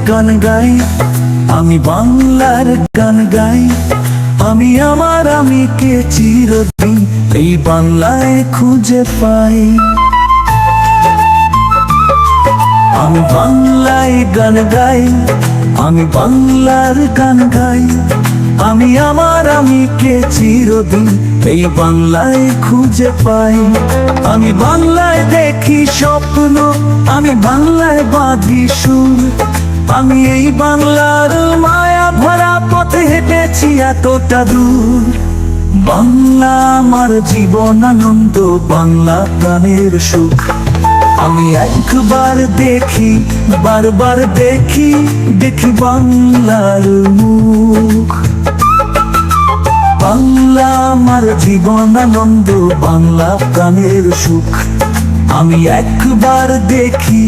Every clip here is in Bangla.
গান গাই, আমি বাংলার গান গাই। আমি আমার আমিকে চিরদিন এই বাংলায় খুঁজে পাই। আমি বাংলায় গান গাই, আমি বাংলার গান গাই। আমি আমার আমিকে চিরদিন এই বাংলায় খুঁজে পাই। আমি বাংলায় দেখি স্বপ্ন, আমি বাংলায় বাঁধি সুর। আমি এই বাংলার মায়া ভরা পথে হেঁটেছি এতটা দূর। বাংলা আমার জীবন আনন্দ, বাংলা প্রাণের সুখ। আমি একবার দেখি, বারবার দেখি, দেখি বাংলার মুখ। বাংলা আমার জীবন আনন্দ, বাংলা প্রাণের সুখ। আমি একবার দেখি,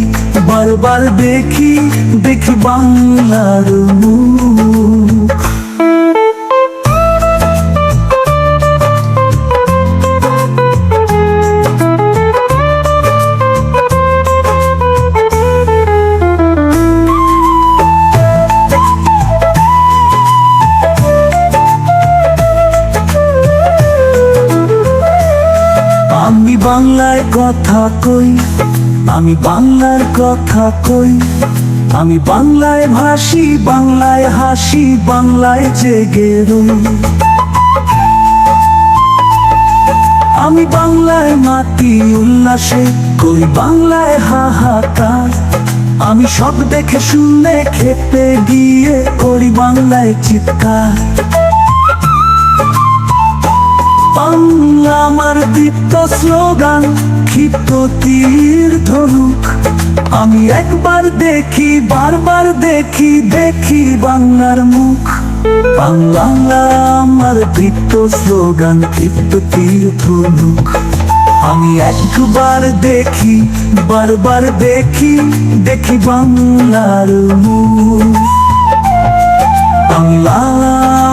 বারবার দেখি, দেখি বাংলার মুখ। আমি বাংলায় কথা কই, আমি বাংলার কথা কই। আমি বাংলায় ভাসি, বাংলায় হাসি, বাংলায় জেগে রই। আমি বাংলায় মাটি উল্লাসে করি, বাংলায় হাহাকার। আমি সব দেখে শুনে খেতে গিয়ে করি বাংলায় চিৎকার। বাংলা আমার দীপ্ত স্লোগান, ক্ষিপ্ত তীর ধনুক। আমি একবার দেখি, বারবার দেখি, দেখি বাংলার মুখ। বাংলা আমার দীপ্ত স্লোগান, ক্ষিপ্ত তীর ধনুক। আমি একবার দেখি, বারবার দেখি, দেখি বাংলার মুখ। বাংলা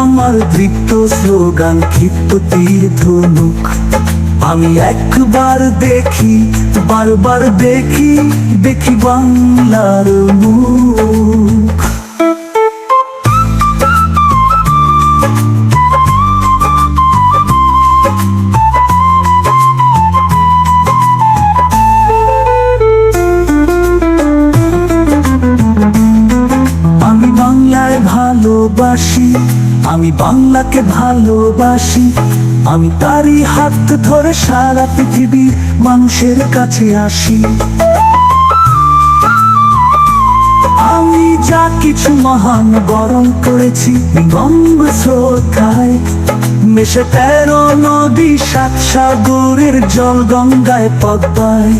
আমার দীপ্ত স্লোগান, ক্ষিপ্ত তীর ধনুক। আমি একবার দেখি, বারবার দেখি, দেখি বাংলার মুখ। আমি বাংলায় ভালোবাসি, আমি বাংলাকে ভালোবাসি। আমি তারই হাত ধরে সারা পৃথিবীর মানুষের কাছে আসি। আমি যা কিছু মহান বরণ করেছি গঙ্গ শ্রদ্ধায়, মেশে 13 নদী 7 সাগরের জল গঙ্গায় পদ্মায়।